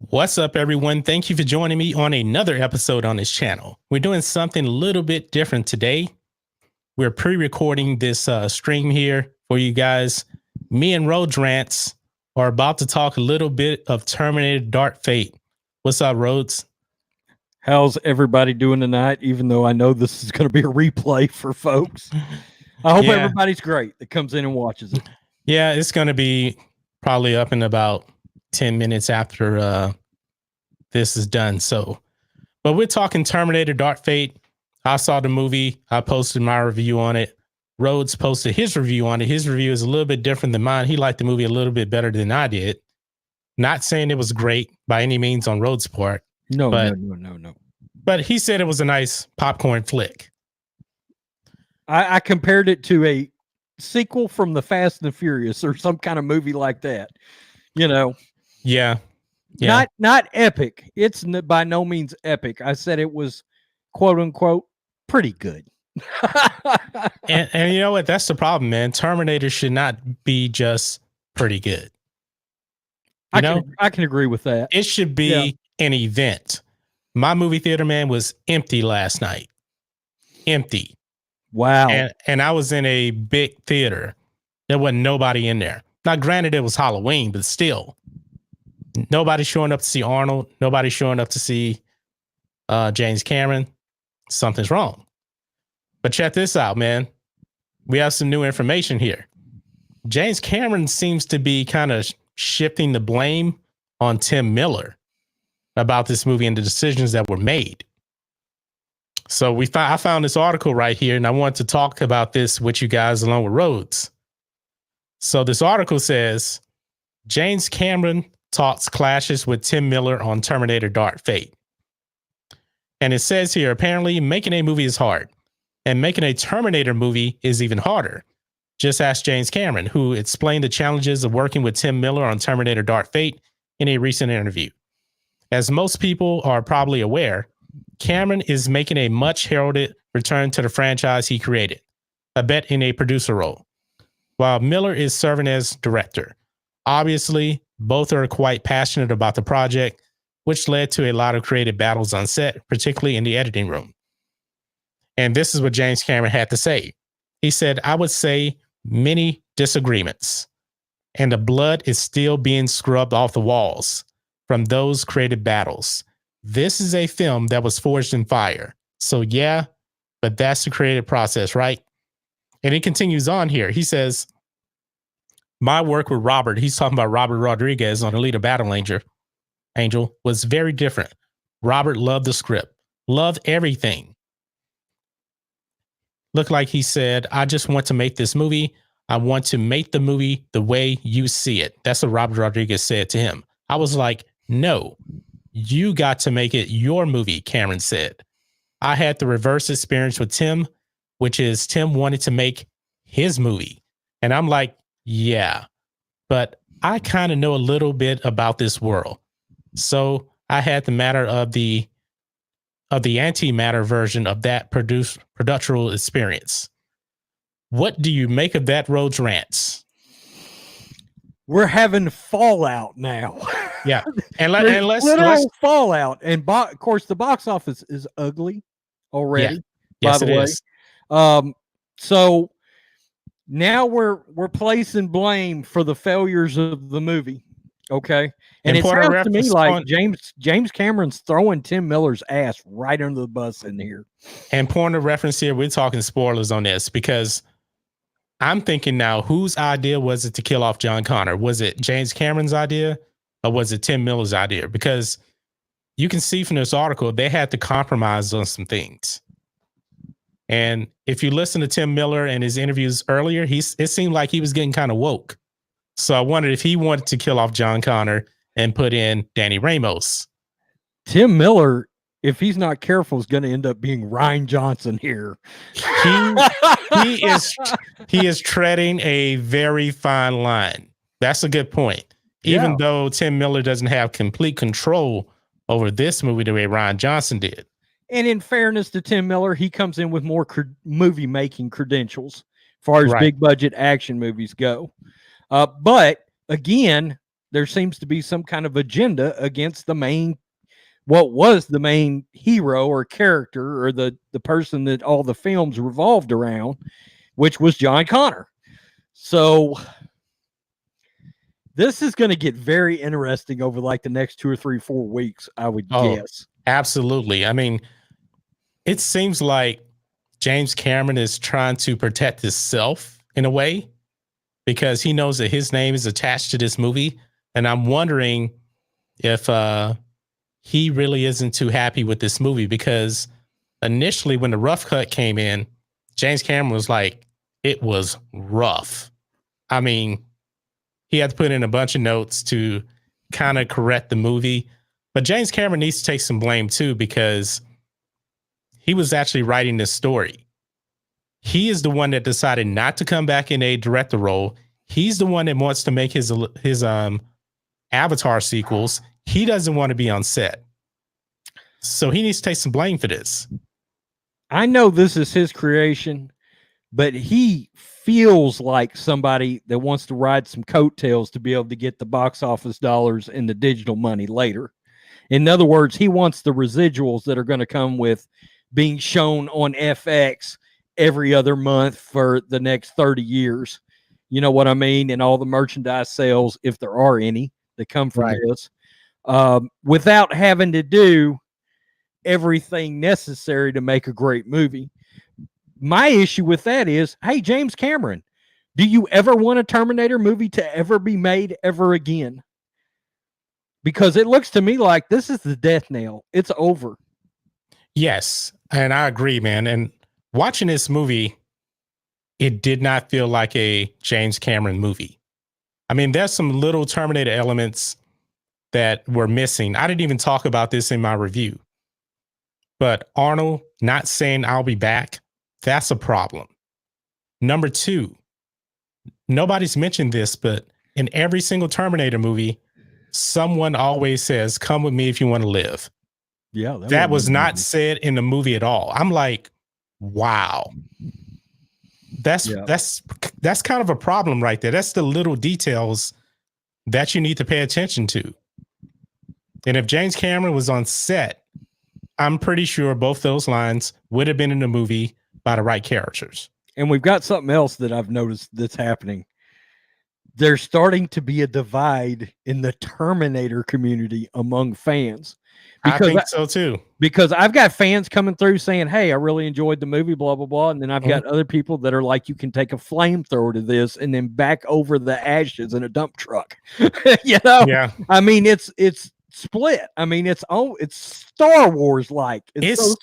What's up, everyone? Thank you for joining me on another episode on this channel. We're doing something a little bit different today. We're pre-recording this stream here for you guys. Me and Rhodes Rants are about to talk a little bit of Terminator Dark Fate. What's up, Rhodes? How's everybody doing tonight? Even though I know this is going to be a replay for folks. I hope everybody's great that comes in and watches it. Yeah, it's going to be probably up in about 10 minutes after this is done. But we're talking Terminator Dark Fate. I saw the movie. I posted my review on it. Rhodes posted his review on it. His review is a little bit different than mine. He liked the movie a little bit better than I did. Not saying it was great by any means on Rhodes' part. No. But he said it was a nice popcorn flick. I compared it to a sequel from The Fast and the Furious or some kind of movie like that. You know. Yeah. Not epic. It's by no means epic. I said it was quote unquote pretty good. and you know what? That's the problem, man. Terminator should not be just pretty good. I can agree with that. It should be an event. My movie theater, man, was empty last night. Empty. Wow. And I was in a big theater. There wasn't nobody in there. Now, granted, it was Halloween, but still. Nobody showing up to see Arnold. Nobody showing up to see James Cameron. Something's wrong. But check this out, man. We have some new information here. James Cameron seems to be kind of shifting the blame on Tim Miller about this movie and the decisions that were made. So I found this article right here, and I want to talk about this with you guys along with Rhodes. So this article says, James Cameron talks clashes with Tim Miller on Terminator Dark Fate. And it says here, apparently making a movie is hard, and making a Terminator movie is even harder. Just ask James Cameron, who explained the challenges of working with Tim Miller on Terminator Dark Fate in a recent interview. As most people are probably aware, Cameron is making a much heralded return to the franchise he created, a bet in a producer role, while Miller is serving as director. Obviously, both are quite passionate about the project, which led to a lot of creative battles on set, particularly in the editing room. And this is what James Cameron had to say. He said, I would say many disagreements, and the blood is still being scrubbed off the walls from those creative battles. This is a film that was forged in fire. So yeah, but that's the creative process, right? And he continues on here. He says, my work with Robert, he's talking about Robert Rodriguez on Alita Battle Angel, was very different. Robert loved the script, loved everything. Looked like he said, I just want to make this movie. I want to make the movie the way you see it. That's what Robert Rodriguez said to him. I was like, no, you got to make it your movie, Cameron said. I had the reverse experience with Tim, which is Tim wanted to make his movie. And I'm like, yeah, but I kind of know a little bit about this world. So I had the matter of the antimatter version of that productional experience. What do you make of that, Rhodes Rants? We're having fallout now. Yeah. And let's fallout. And of course, the box office is ugly already. Yeah. Yes, by the way. So now we're placing blame for the failures of the movie. Okay. And it sounds to me like James Cameron's throwing Tim Miller's ass right under the bus in here. And point of reference here, we're talking spoilers on this because I'm thinking now, whose idea was it to kill off John Connor? Was it James Cameron's idea or was it Tim Miller's idea? Because you can see from this article, they had to compromise on some things. And if you listen to Tim Miller and his interviews earlier, it seemed like he was getting kind of woke. So I wondered if he wanted to kill off John Connor and put in Danny Ramos. Tim Miller, if he's not careful, is going to end up being Rian Johnson here. He is treading a very fine line. That's a good point. Even though Tim Miller doesn't have complete control over this movie the way Rian Johnson did. And in fairness to Tim Miller, he comes in with more movie making credentials as far as big budget action movies go. But again, there seems to be some kind of agenda against what was the main hero or character or the person that all the films revolved around, which was John Connor. So this is going to get very interesting over like the next 2 or 3, 4 weeks, I would guess. Absolutely. I mean, it seems like James Cameron is trying to protect himself in a way because he knows that his name is attached to this movie. And I'm wondering if he really isn't too happy with this movie, because initially when the rough cut came in, James Cameron was like, it was rough. I mean, he had to put in a bunch of notes to kind of correct the movie. But James Cameron needs to take some blame too, because he was actually writing this story. He is the one that decided not to come back in a director role. He's the one that wants to make his Avatar sequels. He doesn't want to be on set. So he needs to take some blame for this. I know this is his creation, but he feels like somebody that wants to ride some coattails to be able to get the box office dollars and the digital money later. In other words, he wants the residuals that are going to come with being shown on FX every other month for the next 30 years. You know what I mean? And all the merchandise sales, if there are any, that come from this, without having to do everything necessary to make a great movie. My issue with that is, hey, James Cameron, do you ever want a Terminator movie to ever be made ever again? Because it looks to me like this is the death knell. It's over. Yes, and I agree, man. And watching this movie, it did not feel like a James Cameron movie. I mean, there's some little Terminator elements that were missing. I didn't even talk about this in my review. But Arnold not saying I'll be back, that's a problem. Number 2, nobody's mentioned this, but in every single Terminator movie, someone always says, come with me if you want to live. Yeah, that was not said in the movie at all. I'm like, wow. That's kind of a problem right there. That's the little details that you need to pay attention to. And if James Cameron was on set, I'm pretty sure both those lines would have been in the movie by the right characters. And we've got something else that I've noticed that's happening. There's starting to be a divide in the Terminator community among fans. I think so too. Because I've got fans coming through saying, hey, I really enjoyed the movie, blah, blah, blah. And then I've got other people that are like, you can take a flamethrower to this and then back over the ashes in a dump truck. You know? Yeah. I mean, it's split. I mean, it's Star Wars like. It's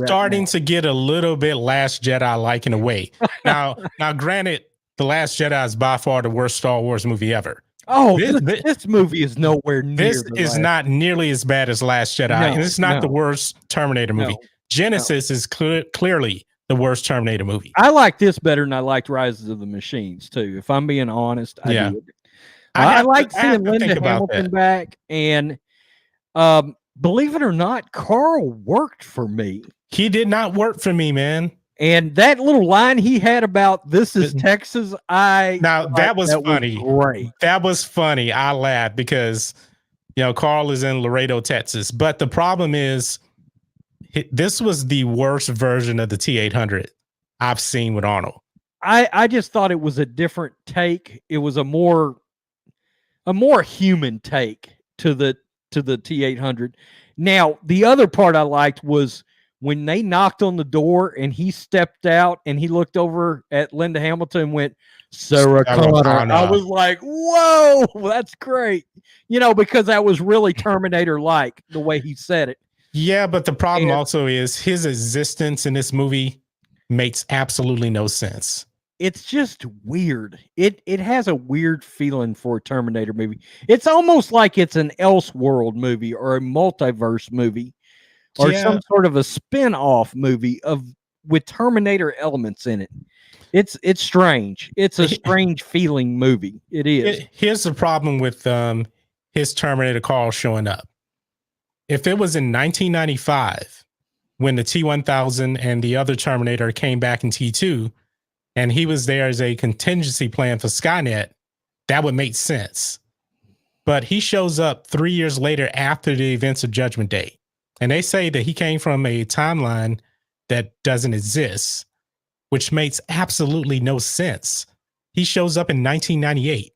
starting to get a little bit Last Jedi like in a way. Now, granted, The Last Jedi is by far the worst Star Wars movie ever. Oh, this movie is nowhere near. This is not nearly as bad as Last Jedi, and it's not the worst Terminator movie. Genesis is clearly the worst Terminator movie. I like this better than I liked Rise of the Machines too. If I'm being honest, I did. I like seeing Linda Hamilton back, and believe it or not, Carl worked for me. He did not work for me, man. And that little line he had about "This is Texas," that was funny. Great. That was funny. I laughed because Carl is in Laredo, Texas. But the problem is, this was the worst version of the T-800 I've seen with Arnold. I just thought it was a different take. It was a more human take to the T-800. Now, the other part I liked was when they knocked on the door and he stepped out and he looked over at Linda Hamilton and went, Sarah Connor. I was like, whoa, that's great. Because that was really Terminator-like the way he said it. Yeah, but the problem also is his existence in this movie makes absolutely no sense. It's just weird. It has a weird feeling for a Terminator movie. It's almost like it's an Elseworld movie or a multiverse movie. Or some sort of a spin-off movie with Terminator elements in it. It's strange. It's a strange feeling movie. It is. Here's the problem with his Terminator Carl showing up. If it was in 1995, when the T-1000 and the other Terminator came back in T2, and he was there as a contingency plan for Skynet, that would make sense. but he shows up 3 years later after the events of Judgment Day. And they say that he came from a timeline that doesn't exist, which makes absolutely no sense. He shows up in 1998.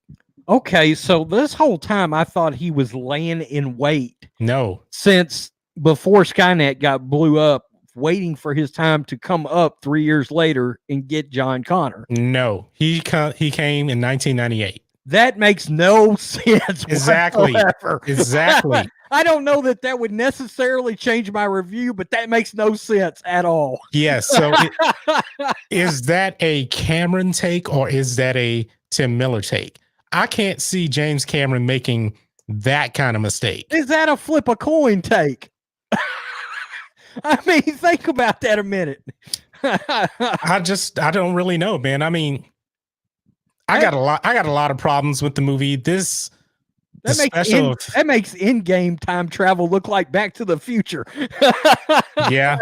Okay, so this whole time I thought he was laying in wait. No. Since before Skynet got blew up, waiting for his time to come up 3 years later and get John Connor. No, he came in 1998. That makes no sense. Exactly. Whatsoever. Exactly. I don't know that would necessarily change my review, but that makes no sense at all. Yes. So is that a Cameron take or is that a Tim Miller take? I can't see James Cameron making that kind of mistake. Is that a flip a coin take? I mean, think about that a minute. I don't really know, man. I mean, I got a lot of problems with the movie. That makes in-game time travel look like Back to the Future. Yeah.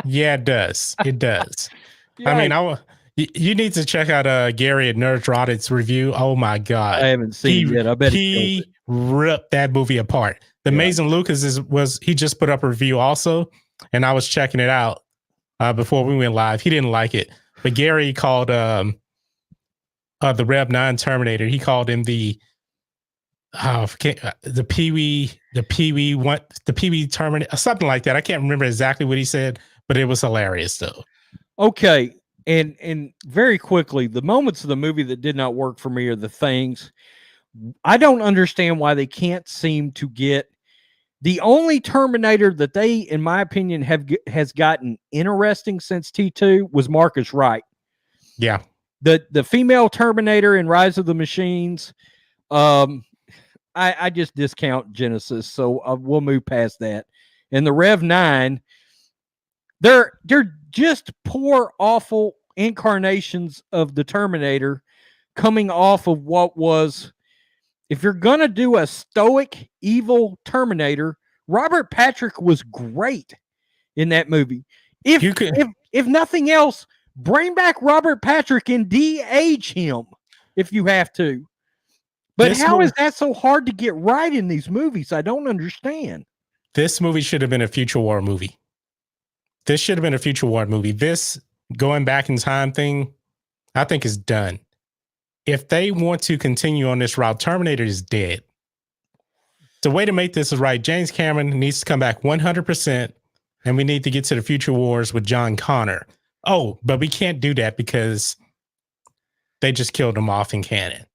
Yeah, it does. It does. Yeah. I mean, you need to check out Gary at Nerdrotic's review. Oh my God. I haven't seen it yet. I bet he ripped that movie apart. The Amazing Lucas he just put up a review also, and I was checking it out before we went live. He didn't like it, but Gary called the Rev 9 Terminator. He called him the Pkwy Terminator, something like that. I can't remember exactly what he said, but it was hilarious though. Okay. And very quickly, the moments of the movie that did not work for me are the things. I don't understand why they can't seem to get the only Terminator that they, in my opinion, has gotten interesting since T2 was Marcus Wright. Yeah. The female Terminator in Rise of the Machines. I just discount Genesis, so we'll move past that. And the Rev 9, they're just poor, awful incarnations of the Terminator coming off of what was, if you're going to do a stoic, evil Terminator, Robert Patrick was great in that movie. If nothing else, bring back Robert Patrick and de-age him if you have to. But how is that so hard to get right in these movies? I don't understand. This movie should have been a future war movie. This should have been a future war movie. This going back in time thing, I think is done. If they want to continue on this route, Terminator is dead. The way to make this is right. James Cameron needs to come back 100%, and we need to get to the future wars with John Connor. Oh, but we can't do that because they just killed him off in canon.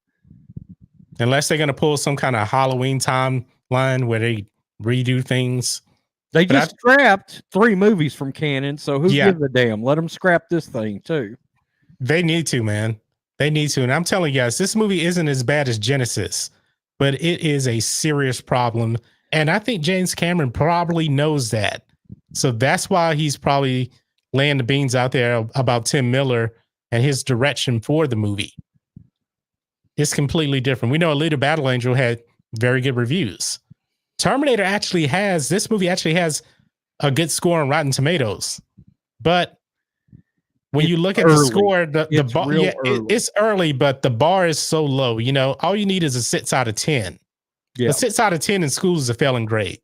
Unless they're going to pull some kind of Halloween timeline where they redo things. They just scrapped 3 movies from canon, so who gives a damn? Let them scrap this thing too. They need to, man. They need to. And I'm telling you guys, this movie isn't as bad as Genesis, but it is a serious problem. And I think James Cameron probably knows that. So that's why he's probably laying the beans out there about Tim Miller and his direction for the movie. It's completely different. We know Alita Battle Angel had very good reviews. Terminator this movie actually has a good score on Rotten Tomatoes. But when you look at the score, the bar, it's early, but the bar is so low. You know, all you need is a 6 out of 10. Yeah. A 6 out of 10 in schools is a failing grade.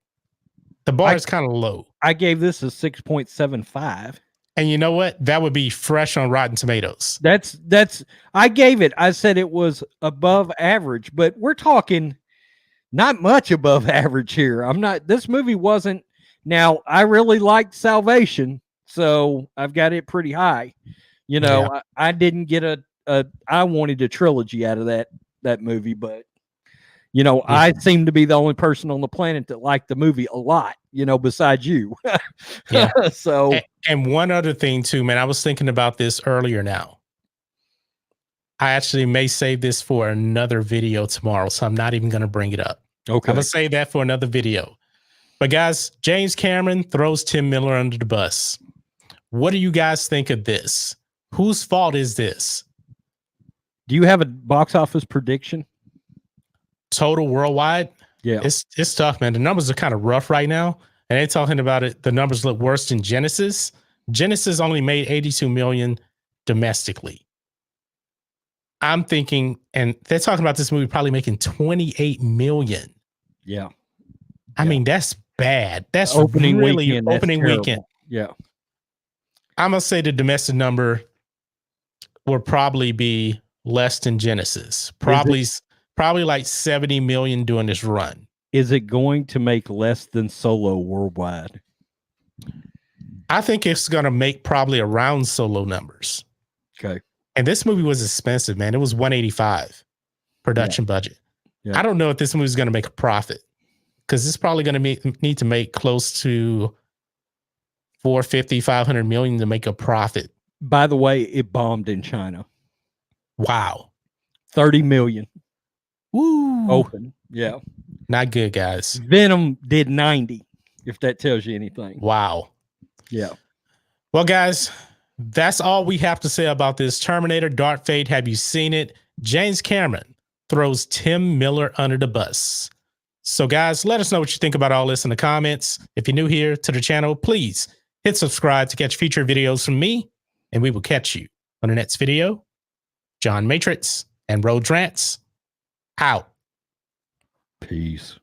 The bar is kind of low. I gave this a 6.75. And you know what? That would be fresh on Rotten Tomatoes. I gave it. I said it was above average, but we're talking not much above average here. This movie wasn't. Now, I really liked Salvation, so I've got it pretty high. You know, yeah. I didn't get I wanted a trilogy out of that movie, but you know, yeah. I seem to be the only person on the planet that liked the movie a lot, you know, besides you. Yeah. So, and one other thing too, man, I was thinking about this earlier now. I actually may save this for another video tomorrow, so I'm not even going to bring it up. Okay. I'm going to save that for another video. But guys, James Cameron throws Tim Miller under the bus. What do you guys think of this? Whose fault is this? Do you have a box office prediction? Total worldwide? Yeah. It's tough, man. The numbers are kind of rough right now. And they're talking about it. The numbers look worse than Genesis. Genesis only made 82 million domestically. I'm thinking, and they're talking about this movie probably making 28 million. Yeah. I mean, that's bad. That's opening really weekend. Opening weekend. Yeah. I'm going to say the domestic number will probably be less than Genesis. Probably like 70 million doing this run. Is it going to make less than Solo worldwide? I think it's going to make probably around Solo numbers. Okay. And this movie was expensive, man. It was 185 production budget. Yeah. I don't know if this movie is going to make a profit, because it's probably going to need to make close to 450, 500 million to make a profit. By the way, it bombed in China. Wow. 30 million. Woo. Open. Yeah. Not good, guys. Venom did 90, if that tells you anything. Wow. Yeah. Well, guys, that's all we have to say about this Terminator Dark Fate. Have you seen it? James Cameron throws Tim Miller under the bus. So, guys, let us know what you think about all this in the comments. If you're new here to the channel, please hit subscribe to catch future videos from me, and we will catch you on the next video. John Matrixx and Road Rants out. Peace.